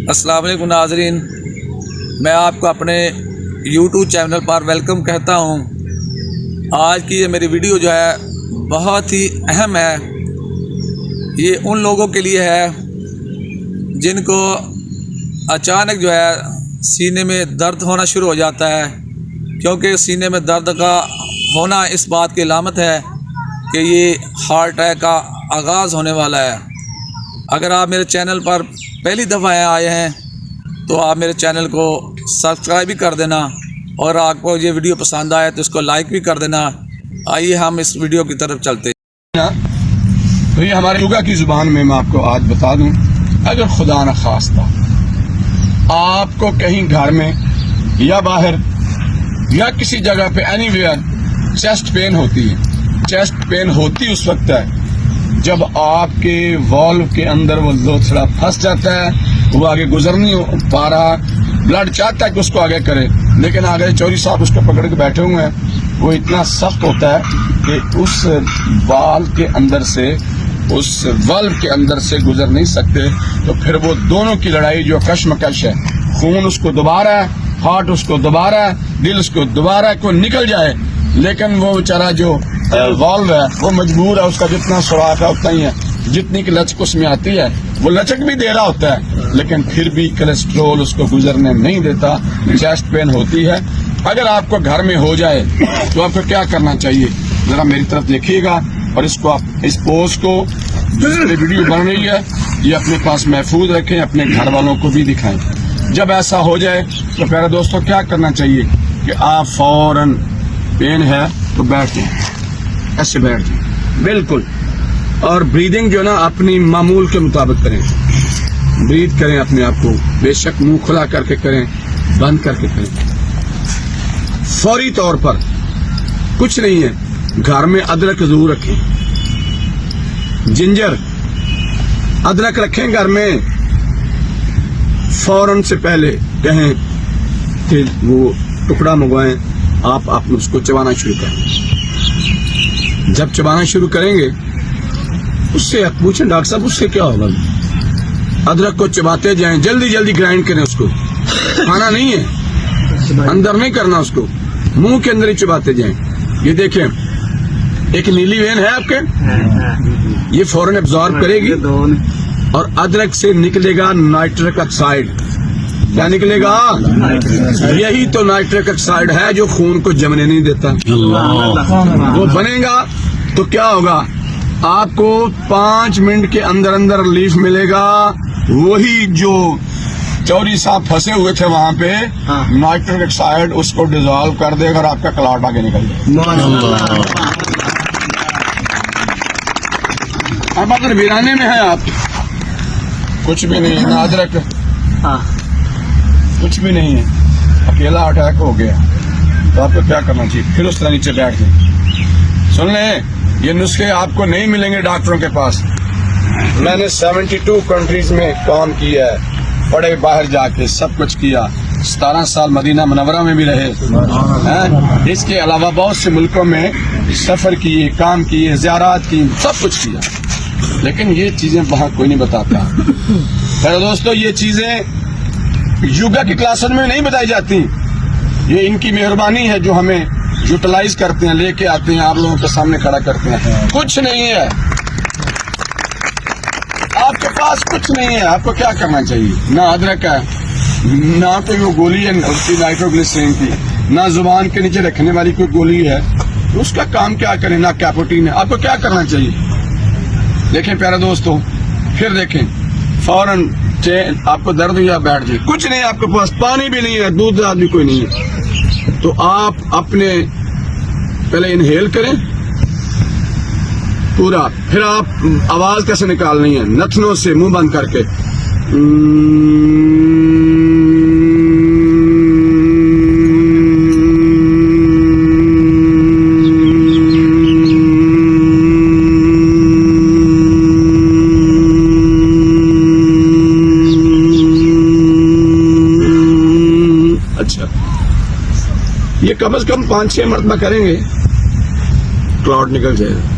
अस्सलाम वालेकुम नाज़रीन, मैं आपको अपने YouTube चैनल पर वेलकम कहता हूँ। आज की ये मेरी वीडियो जो है बहुत ही अहम है। ये उन लोगों के लिए है जिनको अचानक जो है सीने में दर्द होना शुरू हो जाता है, क्योंकि सीने में दर्द का होना इस बात की अलामत है कि ये हार्ट अटैक का आगाज़ होने वाला है। अगर आप मेरे चैनल पर पहली दफ़ा आए हैं तो आप मेरे चैनल को सब्सक्राइब भी कर देना, और आपको ये वीडियो पसंद आए तो इसको लाइक भी कर देना। आइए हम इस वीडियो की तरफ चलते हैं। तो ये हमारे योगा की ज़ुबान में मैं आपको आज बता दूं, अगर खुदा न खास्ता आपको कहीं घर में या बाहर या किसी जगह पे एनीवेयर चेस्ट पेन होती है, चेस्ट पेन होती उस वक्त है जब आपके वॉल्व के अंदर वो लोथड़ा फंस जाता है, वो आगे गुजर नहीं पा रहा, ब्लड चाहता है कि उसको आगे करे, लेकिन आगे चौधरी साहब उसको पकड़ के बैठे हुए हैं। वो इतना सख्त होता है कि उस वाल्व के अंदर से, उस वाल्व के अंदर से गुजर नहीं सकते। तो फिर वो दोनों की लड़ाई जो कशमकश है, खून उसको दबा रहा है, हार्ट उसको दबा रहा है, दिल उसको दबा रहा है को निकल जाए, लेकिन वो बेचारा जो वाल्व है वो मजबूर है, उसका जितना सुराख है उतना ही है, जितनी की लचक उसमें आती है वो लचक भी दे रहा होता है, लेकिन फिर भी कोलेस्ट्रोल उसको गुजरने नहीं देता, चेस्ट पेन होती है। अगर आपको घर में हो जाए तो आपको क्या करना चाहिए, जरा मेरी तरफ देखिएगा और इसको आप इस पोज को जिसमें वीडियो बन रही है ये अपने पास महफूज रखें, अपने घर वालों को भी दिखाएं। जब ऐसा हो जाए तो प्यारे दोस्तों क्या करना चाहिए कि आप फौरन पेन है तो बैठ जाएं, ऐसे बैठ जाएं बिल्कुल, और ब्रीदिंग जो ना अपनी मामूल के मुताबिक करें, ब्रीथ करें अपने आप को, बेशक मुंह खुला करके करें, बंद करके करें। फौरी तौर पर कुछ नहीं है, घर में अदरक जरूर रखें, जिंजर अदरक रखें घर में। फौरन से पहले कहें कि वो टुकड़ा मंगवाएं, आप उसको चबाना शुरू करें। जब चबाना शुरू करेंगे उससे आप पूछें डॉक्टर साहब उससे क्या होगा, अदरक को चबाते जाएं, जल्दी जल्दी ग्राइंड करें उसको, खाना नहीं है, अंदर नहीं करना उसको, मुंह के अंदर ही चबाते जाएं। ये देखें एक नीली वेन है आपके, ये फौरन एब्जॉर्ब करेगी और अदरक से निकलेगा नाइट्रिक ऑक्साइड। क्या निकलेगा? यही तो नाइट्रिक ऑक्साइड है जो खून को जमने नहीं देता। वो बनेगा तो क्या होगा, आपको 5 मिनट के अंदर अंदर रिलीफ मिलेगा। वही जो चौधरी साहब फंसे हुए थे वहां पे, नाइट्रिक ऑक्साइड उसको डिसॉल्व कर देगा और आपका क्लॉट आगे निकल जाएगा। अब अगर वीराने में है आप, कुछ भी नहीं है, ना अदरक कुछ भी नहीं है, अकेला अटैक हो गया, तो आपको क्या करना चाहिए, फिर उस तरह नीचे बैठ जाए। सुन लें, ये नुस्खे आपको नहीं मिलेंगे डॉक्टरों के पास। मैंने 72 कंट्रीज में काम किया है, पढ़े बाहर जाके सब कुछ किया, 17 साल मदीना मुनव्वरा में भी रहे हैं, इसके अलावा बहुत से मुल्कों में सफर किए, काम किए, ज़ियारत की, सब कुछ किया, लेकिन ये चीजें वहां कोई नहीं बताता। मेरे दोस्तों, ये चीजें योगा की क्लासों में नहीं बताई जाती, ये इनकी मेहरबानी है जो हमें यूटिलाइज करते हैं, लेके आते हैं, आप लोगों के सामने खड़ा करते हैं। कुछ नहीं है आपके पास, कुछ नहीं है। आपको क्या करना चाहिए, ना अदरक है, ना कोई वो गोली है उसकी नाइट्रोग्लिसरीन की, ना जुबान के नीचे रखने वाली कोई गोली है, तो उसका काम क्या करें, ना कैपोटीन है। आपको क्या करना चाहिए, देखें प्यारे दोस्तों, फिर देखें फौरन आपको दर्द हुआ बैठ जाए, कुछ नहीं आपके पास, पानी भी नहीं है, दूध भी कोई नहीं है, तो आप अपने पहले इनहेल करें पूरा, फिर आप आवाज कैसे निकालनी है, नथनों से मुंह बंद करके, ये कम से कम 5-6 मरतबा करेंगे, क्लॉट निकल जाएगा।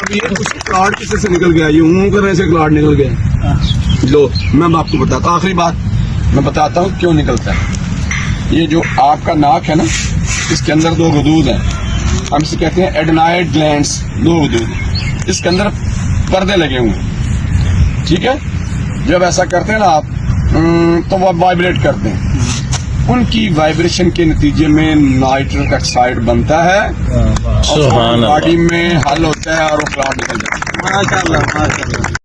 اب یہ کچھ کلاڈ کسی سے نکل گیا, یہ اونگ کرنے سے کلاڈ نکل گیا. لو میں آپ کو بتاتا ہوں, آخری بات میں بتاتا ہوں کیوں نکلتا ہے. یہ جو آپ کا ناک ہے نا, اس کے اندر 2 غدود ہیں, ہم اسے کہتے ہیں ایڈنائڈ گلینڈز, 2 غدود, اس کے اندر پردے لگے ہوئے ہیں, ٹھیک ہے. جب ایسا کرتے ہیں نا آپ تو وہ وائبریٹ کرتے ہیں, ان کی وائبریشن کے نتیجے میں نائٹرک آکسائڈ بنتا ہے اور باڈی میں حل ہوتا ہے اور وہ کلاڈ نکل جاتا ہے. ماشاء اللہ.